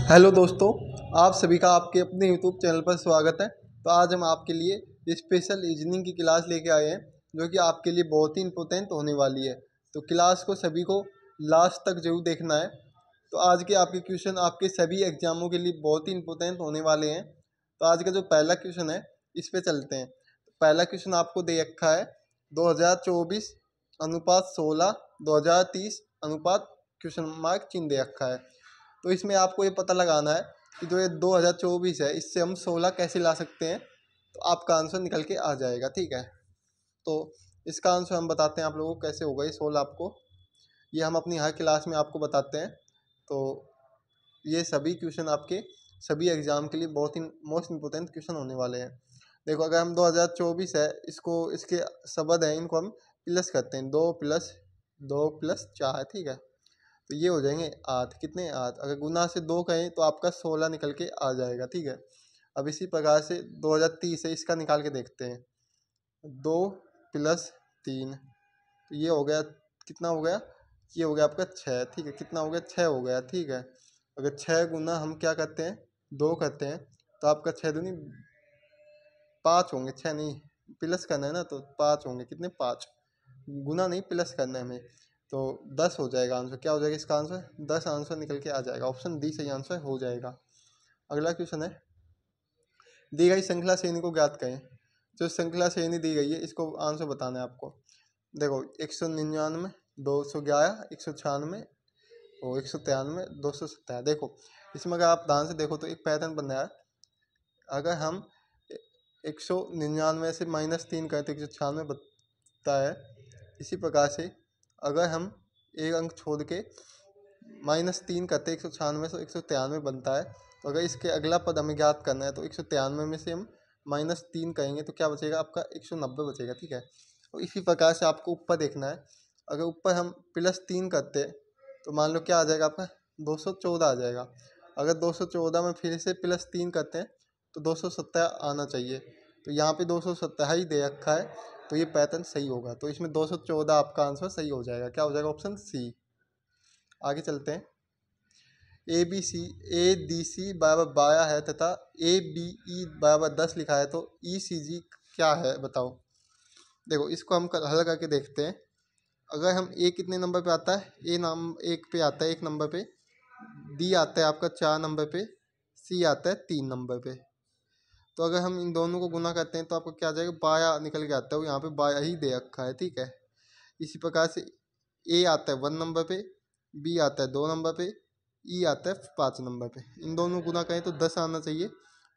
Hello दोस्तों, आप सभी का आपके अपने यूट्यूब चैनल पर स्वागत है। तो आज हम आपके लिए स्पेशल रीजनिंग की क्लास लेके आए हैं जो कि आपके लिए बहुत ही इंपॉर्टेंट होने वाली है। तो क्लास को सभी को लास्ट तक जरूर देखना है। तो आज के आपके क्वेश्चन आपके सभी एग्जामों के लिए बहुत ही इंपॉर्टेंट होने वाले हैं। तो आज का जो पहला क्वेश्चन है इस पे चलते हैं। तो पहला क्वेश्चन आपको दे रखा है 2024 अनुपात 16 2030 अनुपात क्वेश्चन मार्क चिन्ह दे रखा है। तो इसमें आपको ये पता लगाना है कि जो ये 2024 है इससे हम 16 कैसे ला सकते हैं। तो आपका आंसर निकल के आ जाएगा, ठीक है। तो इसका आंसर हम बताते हैं आप लोगों को कैसे होगा ये 16 आपको, ये हम अपनी हर क्लास में आपको बताते हैं। तो ये सभी क्वेश्चन आपके सभी एग्जाम के लिए बहुत ही मोस्ट इंपोर्टेंट क्वेश्चन होने वाले हैं। देखो, अगर हम 2024 है इसको, इसके शब्द हैं इनको हम प्लस करते हैं, 2 + 2 + 4, ठीक है। तो ये हो जाएंगे 8, कितने 8। अगर गुना से 2 कहें तो आपका 16 निकल के आ जाएगा, ठीक है। अब इसी प्रकार से 2030 है इसका निकाल के देखते हैं, 2 + 3, तो ये हो गया, कितना हो गया, ये हो गया आपका 6, ठीक है। कितना हो गया, 6 हो गया, ठीक है। अगर 6 गुना हम क्या करते हैं 2 करते हैं तो आपका 6 दूनी 5 होंगे, 6 नहीं, प्लस करना है ना तो 5 होंगे, कितने 5, गुना नहीं प्लस करना है हमें। तो 10 हो जाएगा आंसर। क्या हो जाएगा इसका आंसर, 10 आंसर निकल के आ जाएगा। ऑप्शन डी सही आंसर हो जाएगा। अगला क्वेश्चन है, दी गई श्रृंखला श्रेणी को ज्ञात करें। जो श्रृंखला श्रेणी दी गई है इसको आंसर बताना है आपको। देखो, 199, 211, 196 और 193, 297। देखो इसमें अगर आप ध्यान से देखो तो एक पैटर्न बन रहा है। अगर हम 199 से -3 करें तो 196 बनता है। इसी प्रकार से अगर हम एक अंक छोड़ के -3 करते 196 से 193 बनता है। तो अगर इसके अगला पद हमें ज्ञात करना है तो 193 में से हम -3 करेंगे तो क्या बचेगा आपका 190 बचेगा, ठीक है। और इसी प्रकार से आपको ऊपर देखना है। अगर ऊपर हम +3 करते तो मान लो क्या आ जाएगा आपका 214 आ जाएगा। अगर 214 में फिर से +3 करते हैं तो 270 आना चाहिए। तो यहाँ पे 270 ही दे रखा है तो ये पैटर्न सही होगा। तो इसमें 214 आपका आंसर सही हो जाएगा। क्या हो जाएगा, ऑप्शन सी। आगे चलते हैं, ADC बराबर 12 है तथा ABE बराबर 10 लिखा है तो ECG क्या है बताओ। देखो इसको हम हल करके देखते हैं। अगर हम A कितने नंबर पे आता है, A नाम 1 पे आता है, 1 नंबर पे। D आता है आपका 4 नंबर पे। C आता है 3 नंबर पे। तो अगर हम इन दोनों को गुना करते हैं तो आपको क्या आ जाएगा, 12 निकल के आता है। यहाँ पे 12 ही दे रखा है, ठीक है। इसी प्रकार से A आता है 1 नंबर पे, B आता है 2 नंबर पे, E आता है 5 नंबर पे। इन दोनों गुना करें तो 10 आना चाहिए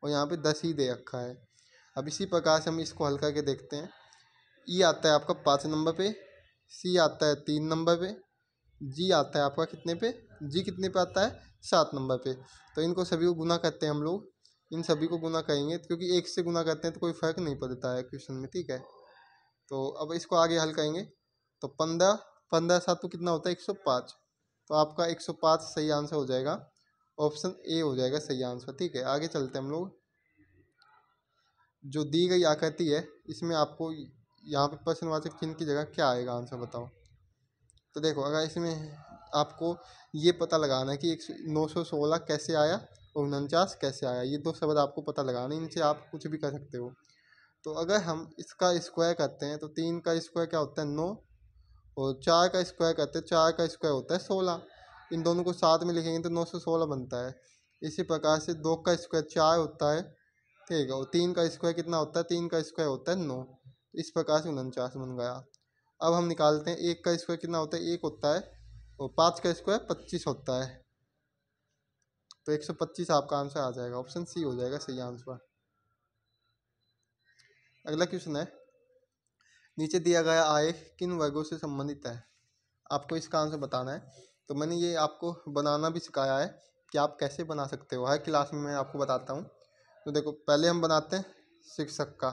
और यहाँ पे 10 ही दे रखा है। अब इसी प्रकार से हम इसको हल करके देखते हैं। E आता है आपका 5 नंबर पे, C आता है 3 नंबर पे, G आता है आपका कितने पे, G कितने पे आता है 7 नंबर पे। तो इनको सभी को गुना करते हैं हम लोग। इन सभी को गुना करेंगे क्योंकि 1 से गुना करते हैं तो कोई फ़र्क नहीं पड़ता है क्वेश्चन में, ठीक है। तो अब इसको आगे हल करेंगे तो 15 7 तो कितना होता है 105। तो आपका 105 सही आंसर हो जाएगा। ऑप्शन ए हो जाएगा सही आंसर, ठीक है। आगे चलते हैं हम लोग। जो दी गई आकृति है इसमें आपको यहाँ पे प्रश्नवाचक चिन्ह की जगह क्या आएगा, आंसर बताओ। तो देखो, अगर इसमें आपको ये पता लगाना है कि 916 कैसे आया और 49 कैसे आया, ये 2 शब्द आपको पता लगाना है। इनसे आप कुछ भी कर सकते हो। तो अगर हम इसका स्क्वायर करते हैं तो 3 का स्क्वायर क्या होता है 9, और 4 का स्क्वायर करते हैं, 4 का स्क्वायर होता है 16। इन दोनों को साथ में लिखेंगे तो 916 बनता है। इसी प्रकार से 2 का स्क्वायर 4 होता है, ठीक है। और 3 का स्क्वायर कितना होता है, 3 का स्क्वायर होता है 9। इस प्रकार से 49 बन गया। अब हम निकालते हैं 1 का स्क्वायर कितना होता है 1 होता है, और 5 का स्क्वायर 25 होता है। तो 125 आपका आंसर आ जाएगा। ऑप्शन सी हो जाएगा सही आंसर। अगला क्वेश्चन है, नीचे दिया गया आलेख किन वर्गों से संबंधित है। आपको इसका आंसर बताना है। तो मैंने ये आपको बनाना भी सिखाया है कि आप कैसे बना सकते हो, हर क्लास में मैं आपको बताता हूँ। तो देखो, पहले हम बनाते हैं शिक्षक का।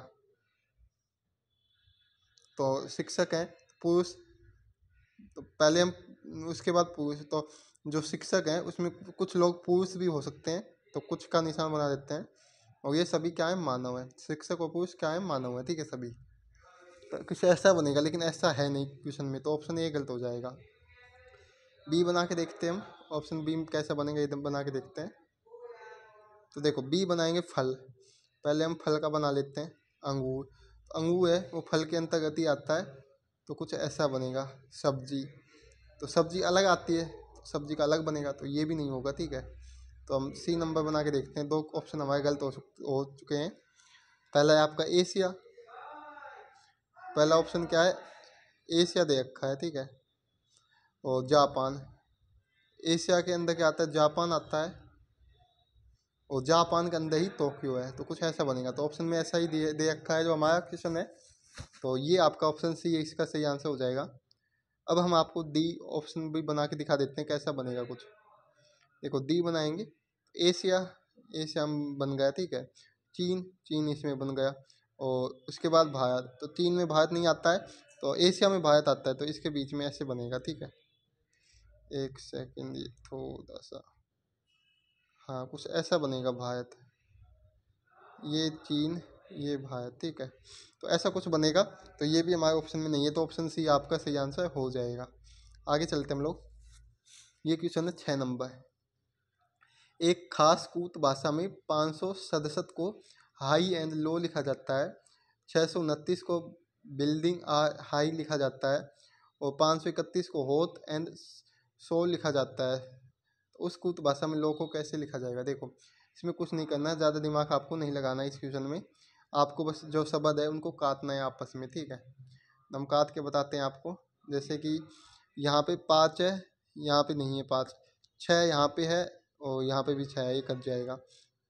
तो शिक्षक हैं पुरुष, तो पहले हम, उसके बाद पुरुष। तो जो शिक्षक हैं उसमें कुछ लोग पुरुष भी हो सकते हैं तो कुछ का निशान बना देते हैं। और ये सभी क्या है, मानव है। शिक्षक और पुरुष क्या है, मानव है, ठीक है सभी। तो कुछ ऐसा बनेगा लेकिन ऐसा है नहीं क्वेश्चन में, तो ऑप्शन ए गलत हो जाएगा। बी बना के देखते हैं हम, ऑप्शन बी कैसा बनेगा एकदम बना के देखते हैं। तो देखो बी बनाएंगे फल, पहले हम फल का बना लेते हैं। अंगूर, तो अंगूर है वो फल के अंतर्गत ही आता है, तो कुछ ऐसा बनेगा। सब्जी, तो सब्जी अलग आती है, तो सब्जी का अलग बनेगा, तो ये भी नहीं होगा, ठीक है। तो हम सी नंबर बना के देखते हैं। दो ऑप्शन हमारे गलत हो चुके हैं। पहला है आपका एशिया, पहला ऑप्शन क्या है, एशिया दे रखा है, ठीक है। और जापान, एशिया के अंदर क्या आता है, जापान आता है, और जापान के अंदर ही टोक्यो है, तो कुछ ऐसा बनेगा। तो ऑप्शन में ऐसा ही दे रखा है जो हमारा क्वेश्चन है, तो ये आपका ऑप्शन सी इसका सही आंसर हो जाएगा। अब हम आपको डी ऑप्शन भी बना के दिखा देते हैं कैसा बनेगा कुछ। देखो डी बनाएंगे, एशिया, एशिया में बन गया, ठीक है। चीन, चीन इसमें बन गया, और उसके बाद भारत, तो चीन में भारत नहीं आता है, तो एशिया में भारत आता है, तो इसके बीच में ऐसे बनेगा, ठीक है। एक सेकेंड, ये थोड़ा सा, हाँ कुछ ऐसा बनेगा, भारत, ये चीन, ये भारत, ठीक है। तो ऐसा कुछ बनेगा, तो ये भी हमारे ऑप्शन में नहीं है, तो ऑप्शन सी आपका सही आंसर हो जाएगा। आगे चलते हम लोग। ये क्वेश्चन है 6 नंबर। एक खास कूट भाषा में 500 सदस्य को हाई एंड लो लिखा जाता है, 629 को बिल्डिंग हाई लिखा जाता है, और 531 को होत एंड सो लिखा जाता है। तो उस कूट भाषा में लो को कैसे लिखा जाएगा। देखो इसमें कुछ नहीं करना है, ज़्यादा दिमाग आपको नहीं लगाना है इस क्वेश्चन में। आपको बस जो शब्द है उनको काटना है आपस में, ठीक है। हम काट के बताते हैं आपको। जैसे कि यहाँ पे 5 है, यहाँ पे नहीं है 5, 6 यहाँ पे है, और यहाँ पे भी 6 है, ये कट जाएगा।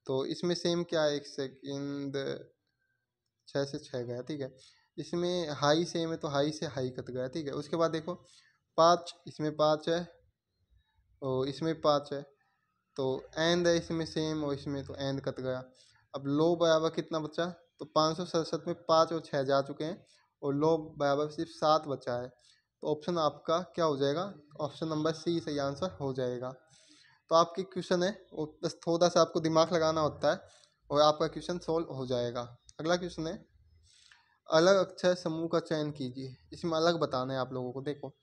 तो इसमें सेम क्या है, एक सेकेंड, 6 से 6 गया, ठीक है। इसमें हाई सेम है, तो हाई से हाई कट गया, ठीक है। उसके बाद देखो 5, इसमें 5 है, और इसमें 5 है, तो एंड है इसमें सेम, और इसमें तो एंड कट गया। अब लो बराबर कितना बचा, तो 567 में 5 और 6 जा चुके हैं, और लो बराबर सिर्फ 7 बचा है। तो ऑप्शन आपका क्या हो जाएगा, ऑप्शन नंबर सी सही आंसर हो जाएगा। तो आपकी क्वेश्चन है वो बस थोड़ा सा आपको दिमाग लगाना होता है, और आपका क्वेश्चन सॉल्व हो जाएगा। अगला क्वेश्चन है, अलग अक्षर समूह का चयन कीजिए। इसमें अलग बताना है आप लोगों को। देखो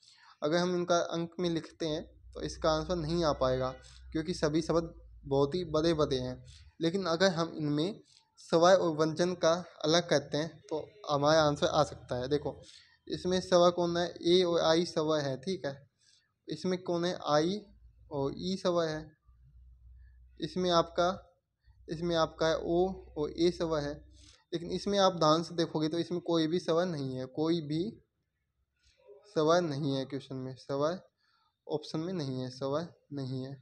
अगर हम इनका अंक में लिखते हैं तो इसका आंसर नहीं आ पाएगा, क्योंकि सभी शब्द बहुत ही बड़े बड़े हैं। लेकिन अगर हम इनमें स्वर और व्यंजन का अलग करते हैं तो हमारा आंसर आ सकता है। देखो इसमें स्वर कौन है, ए और आई स्वर है, ठीक है। इसमें कौन है, आई और ई स्वर है। इसमें आपका है ओ और ए स्वर है। लेकिन इसमें आप ध्यान से देखोगे तो इसमें कोई भी स्वर नहीं है, कोई भी स्वर नहीं है क्वेश्चन में, स्वर ऑप्शन में नहीं है, स्वर नहीं है।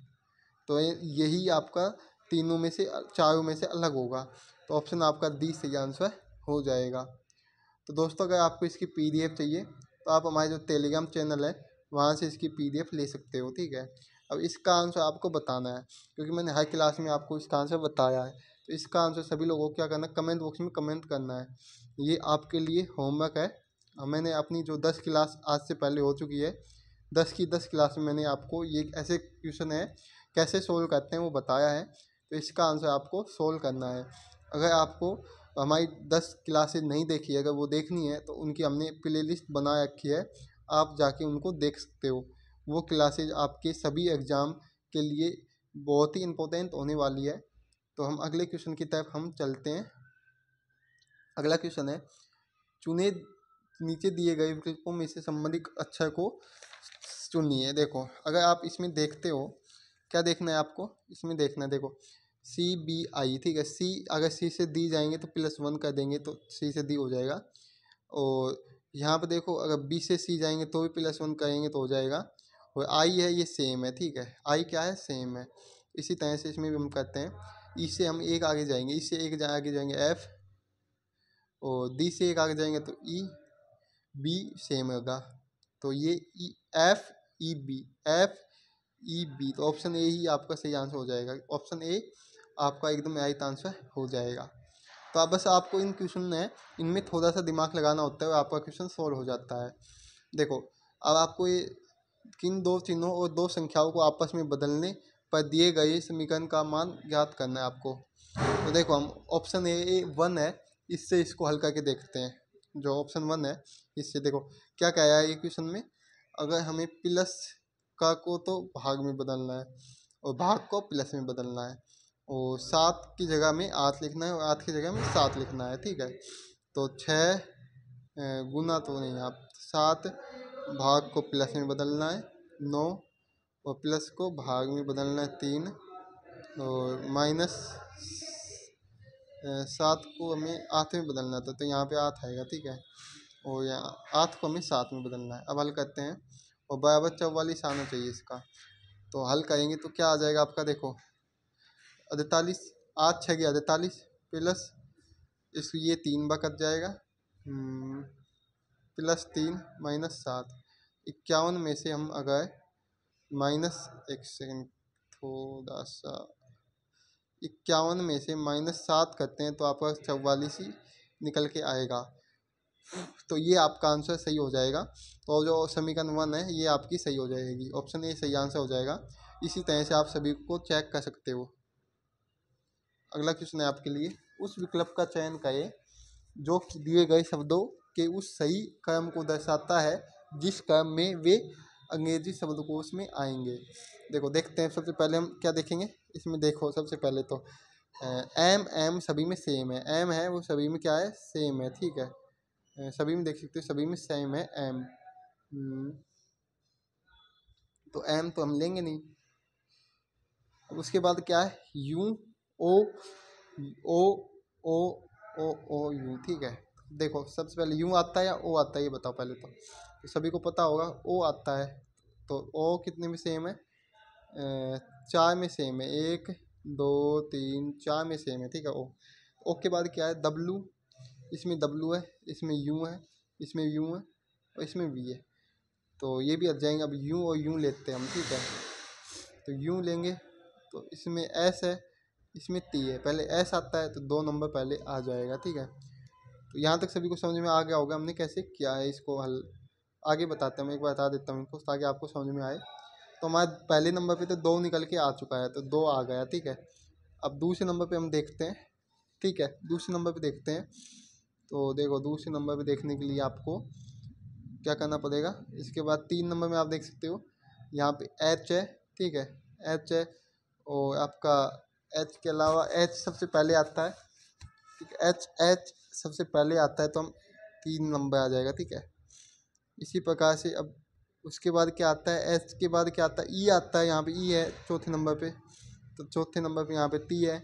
तो यही आपका तीनों में से, चारों में से अलग होगा। तो ऑप्शन आपका डी सही आंसर हो जाएगा। तो दोस्तों अगर आपको इसकी पीडीएफ चाहिए तो आप हमारे जो टेलीग्राम चैनल है वहाँ से इसकी पीडीएफ ले सकते हो, ठीक है। अब इसका आंसर आपको बताना है, क्योंकि मैंने हर क्लास में आपको इसका आंसर बताया है। तो इसका आंसर सभी लोगों को क्या करना है, कमेंट बॉक्स में कमेंट करना है। ये आपके लिए होमवर्क है। मैंने अपनी जो 10 क्लास आज से पहले हो चुकी है, 10 की 10 क्लास में मैंने आपको ये ऐसे क्वेश्चन है कैसे सोल्व करते हैं वो बताया है। तो इसका आंसर आपको सोल्व करना है। अगर आपको हमारी 10 क्लासेज नहीं देखी है, अगर वो देखनी है तो उनकी हमने प्लेलिस्ट बना रखी है, आप जाके उनको देख सकते हो। वो क्लासेज आपके सभी एग्ज़ाम के लिए बहुत ही इम्पोर्टेंट होने वाली है। तो हम अगले क्वेश्चन की तरफ हम चलते हैं। अगला क्वेश्चन है, चुने नीचे दिए गए विकल्पों में से संबंधित अक्षर को चुनिए। देखो अगर आप इसमें देखते हो, क्या देखना है आपको, इसमें देखना है, देखो सी बी आई, ठीक है। सी अगर सी से दी जाएंगे तो +1 कर देंगे तो सी से दी हो जाएगा। और यहाँ पे देखो अगर बी से सी जाएंगे तो भी +1 करेंगे तो हो जाएगा। और आई है ये सेम है, ठीक है। आई क्या है, सेम है। इसी तरह से इसमें भी हम करते हैं। ई से हम एक आगे जाएंगे, इससे एक आगे जाएंगे एफ, और डी से एक आगे जाएंगे तो ई, बी सेम होगा। तो ये E F E B, F E B, तो ऑप्शन ए ही आपका सही आंसर हो जाएगा। ऑप्शन ए आपका एकदम राइट आंसर हो जाएगा। तो आप बस आपको इन क्वेश्चन में इनमें थोड़ा सा दिमाग लगाना होता है और आपका क्वेश्चन सॉल्व हो जाता है। देखो अब आपको ये किन दो चिन्हों और दो संख्याओं को आपस में बदलने पर दिए गए समीकरण का मान ज्ञात करना है आपको। तो देखो हम ऑप्शन ए 1 है, इससे इसको हल करके देखते हैं। जो ऑप्शन 1 है इससे देखो क्या कहा है ये क्वेश्चन में, अगर हमें प्लस का को तो भाग में बदलना है और भाग को प्लस में बदलना है। और 7 की जगह में 8 लिखना है और 8 की जगह में 7 लिखना है, ठीक है। तो 6 गुना तो नहीं, आप 7 भाग को प्लस में बदलना है 9, और प्लस को भाग में बदलना है 3, और माइनस 7 को हमें 8 में बदलना था, तो यहाँ पे 8 आएगा, ठीक है। और यहाँ 8 को हमें 7 में बदलना है। अब हल करते हैं, और बराबर 44 आना चाहिए इसका। तो हल करेंगे तो क्या आ जाएगा आपका, देखो 48, 8 6 गया 48, प्लस इस ये 3 बार कट जाएगा, प्लस 3 माइनस 7, 51 में से हम अगर माइनस, एक सेकेंड थोड़ा सा, 51 में से -7 करते हैं तो आपका 44 ही निकल के आएगा। तो ये आपका आंसर सही हो जाएगा। तो जो समीकरण 1 है ये आपकी सही हो जाएगी, ऑप्शन ए सही आंसर हो जाएगा। इसी तरह से आप सभी को चेक कर सकते हो। अगला क्वेश्चन है आपके लिए, उस विकल्प का चयन करें जो दिए गए शब्दों के उस सही क्रम को दर्शाता है जिस क्रम में वे अंग्रेजी शब्दकोश में आएंगे। देखो देखते हैं, सबसे पहले हम क्या देखेंगे इसमें। देखो सबसे पहले तो एम एम सभी में सेम है, एम है वो सभी में क्या है, सेम है, ठीक है। सभी में देख सकते हो सभी में सेम है एम, तो एम तो हम लेंगे नहीं। उसके बाद क्या है, you O O O O O you, ठीक है। देखो सबसे पहले यू आता है या ओ आता है ये बताओ पहले तो सभी को पता होगा ओ आता है। तो ओ कितने में सेम है, 4 में सेम है, 1 2 3 4 में सेम है, ठीक है। ओ ओ के बाद क्या है, डब्लू, इसमें डब्लू है, इसमें यू है, इसमें यू है और इसमें वी है, तो ये भी हट जाएंगे। अब यू और यू लेते हैं हम, ठीक है। तो यू लेंगे तो इसमें एस है, इसमें टी है, पहले एस आता है तो 2 नंबर पहले आ जाएगा, ठीक है। तो यहाँ तक सभी को समझ में आ गया होगा हमने कैसे किया है इसको हल। आगे बताते हैं, मैं एक बार बता देता हूँ इनको ताकि आपको समझ में आए। तो हमारे पहले नंबर पे तो 2 निकल के आ चुका है, तो 2 आ गया, ठीक है। अब दूसरे नंबर पे हम देखते हैं, ठीक है। दूसरे नंबर पे देखते हैं, तो देखो दूसरे नंबर पे देखने के लिए आपको क्या करना पड़ेगा। इसके बाद 3 नंबर में आप देख सकते हो यहाँ पे एच है, ठीक है, एच है। और आपका एच के अलावा एच सबसे पहले आता है, ठीक है। एच एच सबसे पहले आता है तो हम 3 नंबर आ जाएगा, ठीक है। इसी प्रकार से अब उसके बाद क्या आता है, एच के बाद क्या आता है, ई आता है। यहाँ पे ई है चौथे नंबर पे, तो चौथे नंबर पे यहाँ पे टी है,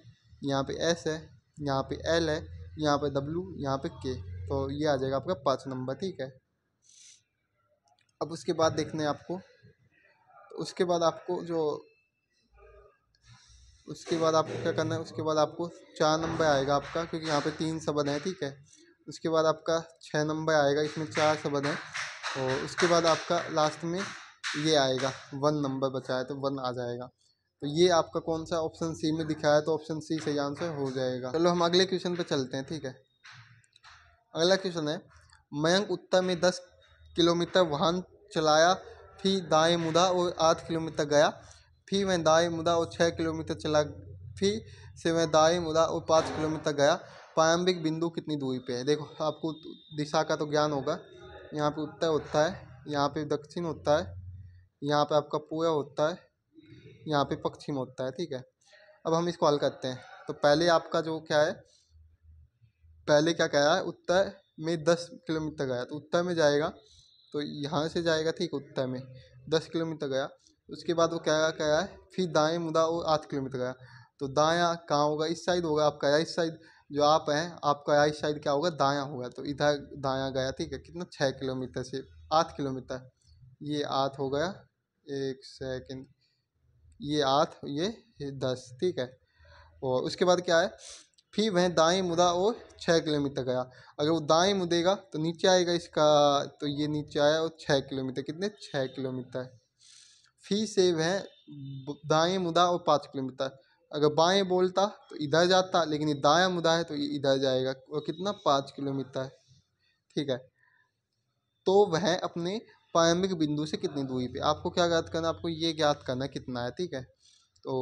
यहाँ पे एस है, यहाँ पे एल है, यहाँ पे डब्लू, यहाँ पे के, तो ये आ जाएगा आपका 5 नंबर, ठीक है। अब उसके बाद देखना है आपको, तो उसके बाद आपको जो उसके बाद आपको क्या करना है, उसके बाद आपको 4 नंबर आएगा आपका, क्योंकि यहाँ पे 3 शब्द हैं, ठीक है। उसके बाद आपका 6 नंबर आएगा, इसमें 4 शब्द हैं। और उसके बाद आपका लास्ट में ये आएगा 1 नंबर बचा है, तो 1 आ जाएगा। तो ये आपका कौन सा ऑप्शन सी में दिखा है, तो ऑप्शन सी सही आंसर हो जाएगा। चलो हम अगले क्वेश्चन पे चलते हैं, ठीक है। अगला क्वेश्चन है, मयंक उत्तर में 10 किलोमीटर वाहन चलाया, फिर दाएं मुड़ा और 8 किलोमीटर गया, फिर वह दाएं मुड़ा और 6 किलोमीटर चला, फिर से वह दाएं मुड़ा और 5 किलोमीटर गया। प्रारंभिक बिंदु कितनी दूरी पे है। देखो आपको दिशा का तो ज्ञान होगा, यहाँ पे उत्तर होता है, यहाँ पे दक्षिण होता है, यहाँ पे आपका पूर्व होता है, यहाँ पे पश्चिम होता है, ठीक है। अब हम इसको हल करते हैं। तो पहले आपका जो क्या है, पहले क्या कहा है, उत्तर में 10 किलोमीटर गया, तो उत्तर में जाएगा, तो यहाँ से जाएगा, ठीक, उत्तर में 10 किलोमीटर गया। उसके बाद वो क्या है, फिर दाएं मुड़ा और 8 किलोमीटर गया, तो दायां कहाँ होगा, इस साइड होगा आपका, इस साइड जो आप हैं आपका इस साइड क्या होगा, दायां होगा, तो इधर दायां गया, ठीक है। कितना, 6 किलोमीटर से 8 किलोमीटर, ये 8 हो गया, एक सेकेंड, ये 8 ये 10, ठीक है। और उसके बाद क्या है, फिर वह दाएं मुड़ा और 6 किलोमीटर गया। अगर वो दाएं मुड़ेगा तो नीचे आएगा इसका, तो ये नीचे आया और 6 किलोमीटर, कितने, 6 किलोमीटर। फिर से वह दाएं मुड़ा और 5 किलोमीटर। अगर बाएं बोलता तो इधर जाता, लेकिन ये दायां मुड़ा है तो ये इधर जाएगा, और कितना, 5 किलोमीटर, ठीक है। तो वह अपने प्रारंभिक बिंदु से कितनी दूरी पे, आपको क्या ज्ञात करना, आपको ये ज्ञात करना कितना है, ठीक है। तो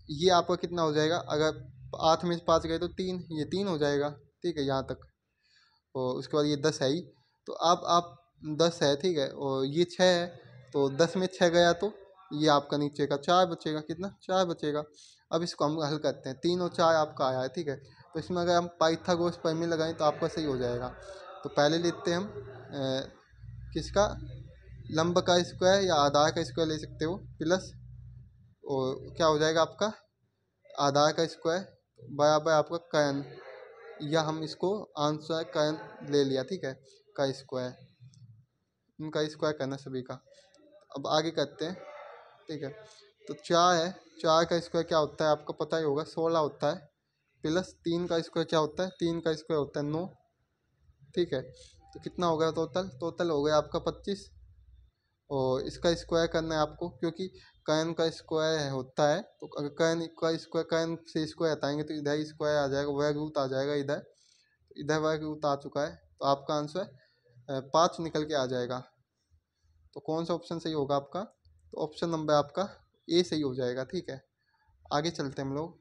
ये आपका कितना हो जाएगा, अगर 8 में से 5 गए तो 3, ये 3 हो जाएगा, ठीक है, यहाँ तक। और उसके बाद ये 10 है ही, तो अब आप 10 है, ठीक है, और ये 6 है, तो 10 में 6 गया तो ये आपका नीचे का 4 बचेगा, कितना 4 बचेगा। अब इसको हम हल करते हैं, 3 और 4 आपका आया है, ठीक है। तो इसमें अगर हम पाइथागोरस प्रमेय लगाएं तो आपका सही हो जाएगा। तो पहले लेते हैं हम किसका, लंब का स्क्वायर या आधार का स्क्वायर ले सकते हो, प्लस और क्या हो जाएगा आपका आधार का स्क्वायर बराबर आपका कर्ण, या हम इसको आंसर कर्ण ले लिया, ठीक है, का स्क्वायर, इनका स्क्वायर करना सभी का। अब आगे करते हैं, ठीक है। तो 4 है, 4 का स्क्वायर क्या होता है आपको पता ही होगा, 16 होता है, प्लस 3 का स्क्वायर क्या होता है, 3 का स्क्वायर होता है 9, ठीक है। तो कितना हो गया टोटल हो गया आपका 25। और इसका स्क्वायर करना है आपको, क्योंकि कर्न का स्क्वायर होता है, तो अगर कर्न का स्क्वायर कर्न से स्क्वायर हटाएंगे तो इधर स्क्वायर आ जाएगा, वर्ग रूट आ जाएगा, इधर इधर वर्ग रूट आ चुका है, तो आपका आंसर 5 निकल के आ जाएगा। तो कौन सा ऑप्शन सही होगा आपका, तो ऑप्शन नंबर आपका ए सही हो जाएगा, ठीक है। आगे चलते हैं हम लोग,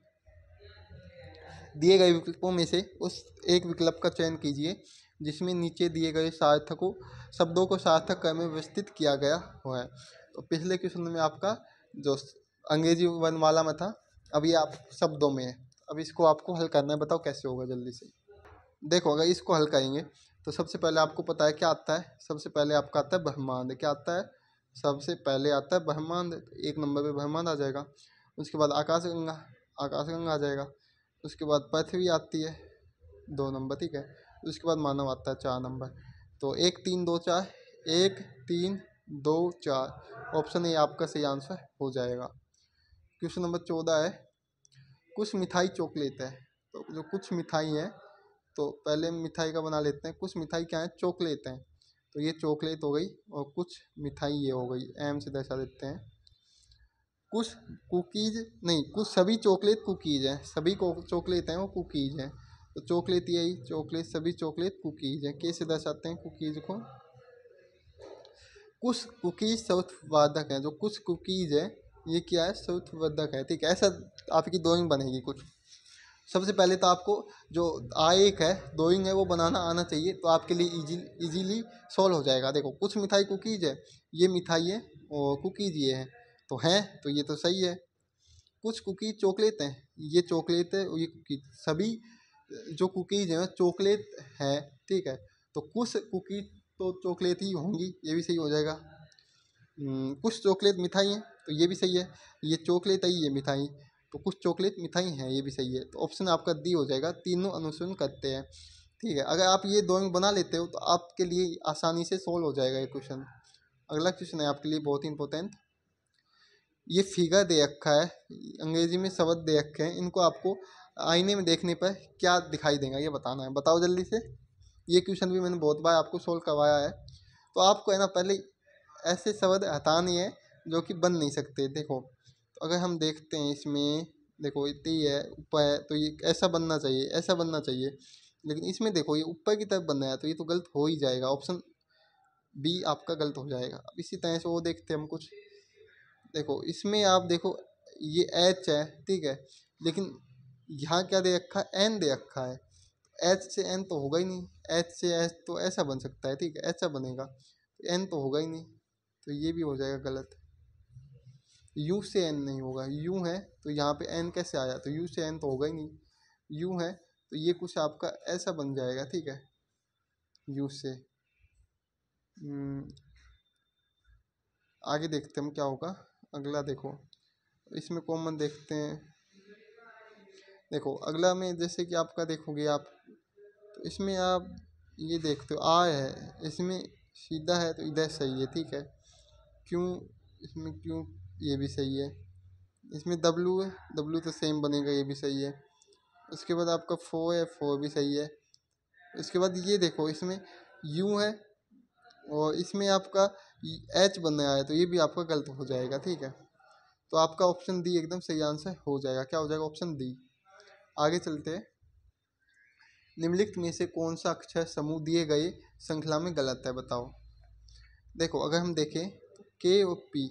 दिए गए विकल्पों में से उस एक विकल्प का चयन कीजिए जिसमें नीचे दिए गए सार्थकों शब्दों को सार्थक क्रम में व्यवस्थित किया गया हुआ है। तो पिछले क्वेश्चन में आपका जो अंग्रेजी वर्णमाला में था, अभी आप शब्दों में है, अब इसको आपको हल करना है, बताओ कैसे होगा जल्दी से। देखो अगर इसको हल करेंगे तो सबसे पहले आपको पता है क्या आता है, सबसे पहले आपका आता है ब्रह्मांड, क्या आता है, सबसे पहले आता है ब्रह्मांड, एक नंबर पे ब्रह्मांड आ जाएगा। उसके बाद आकाशगंगा, आकाशगंगा आ जाएगा। उसके बाद पृथ्वी आती है 2 नंबर, ठीक है। उसके बाद मानव आता है 4 नंबर। तो 1 3 2 4, 1 3 2 4, ऑप्शन ए आपका सही आंसर हो जाएगा। क्वेश्चन नंबर 14 है, कुछ मिठाई चॉकलेट है, तो जो कुछ मिठाई है, तो पहले मिठाई का बना लेते हैं, कुछ मिठाई क्या है, चॉकलेट है, तो ये चॉकलेट हो गई, और कुछ मिठाई ये हो गई, एम से दर्शा देते हैं। कुछ कुकीज नहीं, कुछ सभी चॉकलेट कुकीज हैं, सभी चॉकलेट हैं वो कुकीज हैं, तो चॉकलेट यही चॉकलेट, सभी चॉकलेट कुकीज हैं, कैसे दर्शाते हैं कुकीज को, कुछ कुकीज सौंदर्यवर्धक हैं, जो कुछ कुकीज है ये क्या है, सौंदर्यवर्धक है, ठीक है। ऐसा आपकी ड्राइंग बनेगी कुछ। सबसे पहले तो आपको जो एक है ड्राइंग है वो बनाना आना चाहिए, तो आपके लिए इजीली सॉल्व हो जाएगा। देखो कुछ मिठाई कुकीज है, ये मिठाई है और कुकीज ये है, तो हैं तो ये तो सही है। कुछ कुकीज चॉकलेट हैं, ये चॉकलेट है, ये कुकीज, सभी जो कुकीज हैं चॉकलेट है, ठीक है। तो कुछ कुकीज तो चॉकलेट ही होंगी, ये भी सही हो जाएगा। कुछ चॉकलेट मिठाई है, तो ये भी सही है, ये चॉकलेट है ये मिठाई, तो कुछ चॉकलेट मिठाई है, ये भी सही है। तो ऑप्शन आपका डी हो जाएगा, तीनों अनुसरण करते हैं, ठीक है। अगर आप ये ड्राइंग बना लेते हो तो आपके लिए आसानी से सोल्व हो जाएगा ये क्वेश्चन। अगला क्वेश्चन है आपके लिए बहुत ही इंपॉर्टेंट, ये फिगर दे रखा है, अंग्रेजी में शब्द दे रखे हैं, इनको आपको आईने में देखने पर क्या दिखाई देगा ये बताना है, बताओ जल्दी से। ये क्वेश्चन भी मैंने बहुत बार आपको सोल्व करवाया है, तो आपको है ना पहले ऐसे शब्द हटाने हैं जो कि बन नहीं सकते। देखो तो अगर हम देखते हैं इसमें, देखो इतनी है ऊपर है, तो ये ऐसा बनना चाहिए, ऐसा बनना चाहिए, लेकिन इसमें देखो ये ऊपर की तरफ बनना है, तो ये तो गलत हो ही जाएगा, ऑप्शन बी आपका गलत हो जाएगा। अब इसी तरह से वो देखते हैं हम कुछ, देखो इसमें आप देखो ये एच है, ठीक है, लेकिन यहाँ क्या दे रखा है, एन दे रखा है, एच से एन तो होगा ही नहीं, एच से एच तो ऐसा बन सकता है, ठीक है, ऐसा बनेगा, एन तो होगा ही नहीं, तो ये भी हो जाएगा गलत। यू से एन नहीं होगा, यू है तो यहाँ पे एन कैसे आया, तो यू से एन तो होगा ही नहीं, यू है तो ये कुछ आपका ऐसा बन जाएगा, ठीक है, यू से। आगे देखते हैं हम क्या होगा। अगला देखो इसमें कॉमन देखते हैं, देखो अगला में जैसे कि आपका देखोगे आप, तो इसमें आप ये देखते हो आ है, इसमें सीधा है तो इधर सही है, ठीक है, क्यों, इसमें क्यों ये भी सही है, इसमें डब्लू है, डब्लू तो सेम बनेगा, ये भी सही है। उसके बाद आपका फोर है, फोर भी सही है। उसके बाद ये देखो इसमें यू है और इसमें आपका एच बन रहा है, तो ये भी आपका गलत हो जाएगा, ठीक है। तो आपका ऑप्शन डी एकदम सही आंसर हो जाएगा, क्या हो जाएगा, ऑप्शन डी। आगे चलते हैं, निम्नलिखित में से कौन सा अक्षर समूह दिए गए श्रृंखला में गलत है, बताओ। देखो अगर हम देखें के और पी,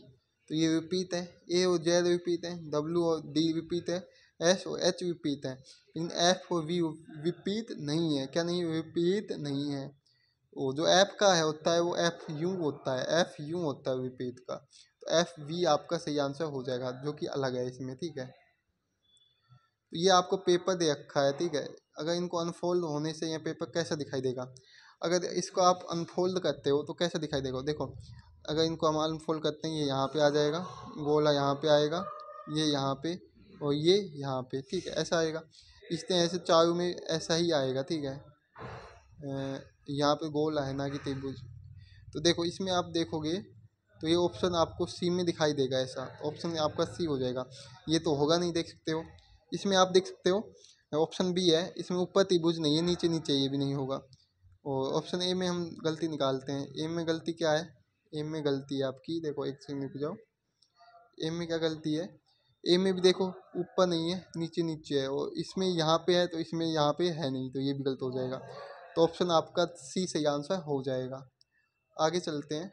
तो ये विपरीत है, ए और जेड विपरीत है, डब्ल्यू और डी विपरीत है, एस और एच विपरीत है, लेकिन एफ और वी विपरीत नहीं है, क्या नहीं, विपरीत नहीं है। वो जो एफ का है होता है वो एफ यू होता है, एफ यू होता है विपरीत का, तो एफ वी आपका सही आंसर हो जाएगा, जो कि अलग है इसमें, ठीक है। तो ये आपको पेपर दे रखा है, ठीक है। अगर इनको अनफोल्ड होने से यह पेपर कैसा दिखाई देगा, अगर इसको आप अनफोल्ड करते हो तो कैसा दिखाई देगा, देखो अगर इनको हम अनफोल्ड करते हैं, ये यहाँ पे आ जाएगा, गोला यहाँ पे आएगा, ये यहाँ पे और ये यहाँ पे, ठीक है, ऐसा आएगा। इस तरह से चारों में ऐसा ही आएगा, ठीक है। यहाँ पे गोला है ना कि त्रिभुज। तो देखो इसमें आप देखोगे तो ये ऑप्शन आपको सी में दिखाई देगा, ऐसा ऑप्शन आपका सी हो जाएगा। ये तो होगा नहीं, देख सकते हो। इसमें आप देख सकते हो ऑप्शन बी है, इसमें ऊपर त्रिभुज नहीं है, नीचे नीचे, ये भी नहीं होगा। और ऑप्शन ए में हम गलती निकालते हैं। ए में गलती क्या है, ए में गलती है आपकी, देखो एक सेकंड रुक जाओ। ए में क्या गलती है, ए में भी देखो ऊपर नहीं है, नीचे नीचे है, और इसमें यहाँ पे है तो इसमें यहाँ पे है नहीं, तो ये भी गलत हो जाएगा। तो ऑप्शन आपका सी सही आंसर हो जाएगा। आगे चलते हैं।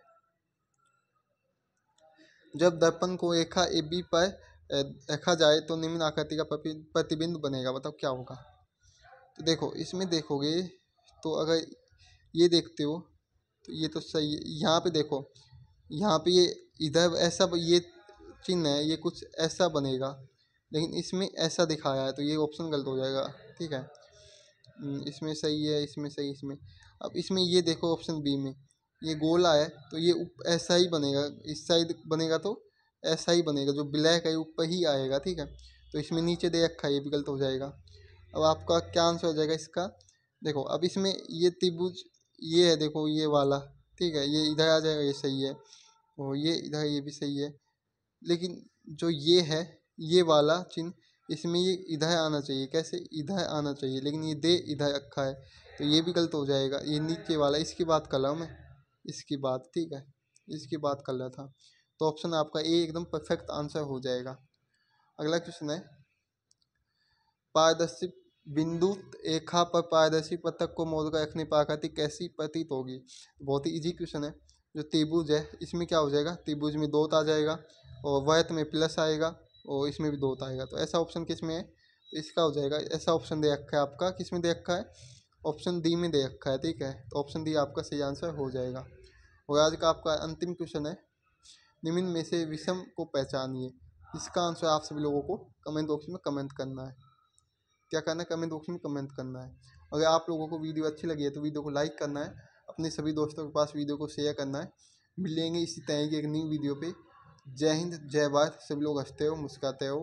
जब दर्पण को रेखा ए बी पर रखा जाए तो निम्न आकृति का प्रतिबिंब बनेगा, बताओ क्या होगा। तो देखो इसमें देखोगे तो अगर ये देखते हो तो ये तो सही है। यहाँ पे देखो, यहाँ पे ये इधर ऐसा ये चिन्ह है, ये कुछ ऐसा बनेगा, लेकिन इसमें ऐसा दिखाया है, तो ये ऑप्शन गलत हो जाएगा, ठीक है। इसमें सही है, इसमें सही, इसमें। अब इसमें ये देखो ऑप्शन बी में ये गोला है, तो ये ऐसा ही बनेगा, इस साइड बनेगा तो ऐसा ही बनेगा, जो ब्लैक है ऊपर ही आएगा, ठीक है। तो इसमें नीचे दे रखा है, ये भी गलत हो जाएगा। अब आपका क्या आंसर हो जाएगा इसका, देखो अब इसमें ये त्रिभुज ये है, देखो ये वाला, ठीक है, ये इधर आ जाएगा, ये सही है। और ये इधर, ये भी सही है। लेकिन जो ये है, ये वाला चिन्ह, इसमें ये इधर आना चाहिए, कैसे इधर आना चाहिए, लेकिन ये दे इधर रखा है, तो ये भी गलत हो जाएगा। ये नीचे वाला, इसकी बात कर रहा हूँ मैं, इसकी बात, ठीक है, इसकी बात कर रहा था। तो ऑप्शन आपका ए एकदम परफेक्ट आंसर हो जाएगा। अगला क्वेश्चन है, पारदर्शी बिंदु रेखा पर पारदर्शी पत्रक को मोड़कर रखने पर आकृति कैसी प्रतीत होगी। बहुत ही इजी क्वेश्चन है। जो त्रिभुज है इसमें क्या हो जाएगा, त्रिभुज में दोत आ जाएगा, और वर्त में प्लस आएगा, और इसमें भी दोत आएगा। तो ऐसा ऑप्शन किस में है, तो इसका हो जाएगा, ऐसा ऑप्शन दे रखा है आपका, किस में दे रखा है, ऑप्शन डी में दे रखा है, ठीक है। तो ऑप्शन डी आपका सही आंसर हो जाएगा। और आज का आपका अंतिम क्वेश्चन है, निम्न में से विषम को पहचानिए। इसका आंसर आप सभी लोगों को कमेंट बॉक्स में कमेंट करना है। क्या करना है, कमेंट बॉक्स में कमेंट करना है। अगर आप लोगों को वीडियो अच्छी लगी है तो वीडियो को लाइक करना है, अपने सभी दोस्तों के पास वीडियो को शेयर करना है। मिलेंगे इसी तरह की एक न्यू वीडियो पे। जय हिंद, जय भारत। सभी लोग हंसते हो, मुस्कुराते हो।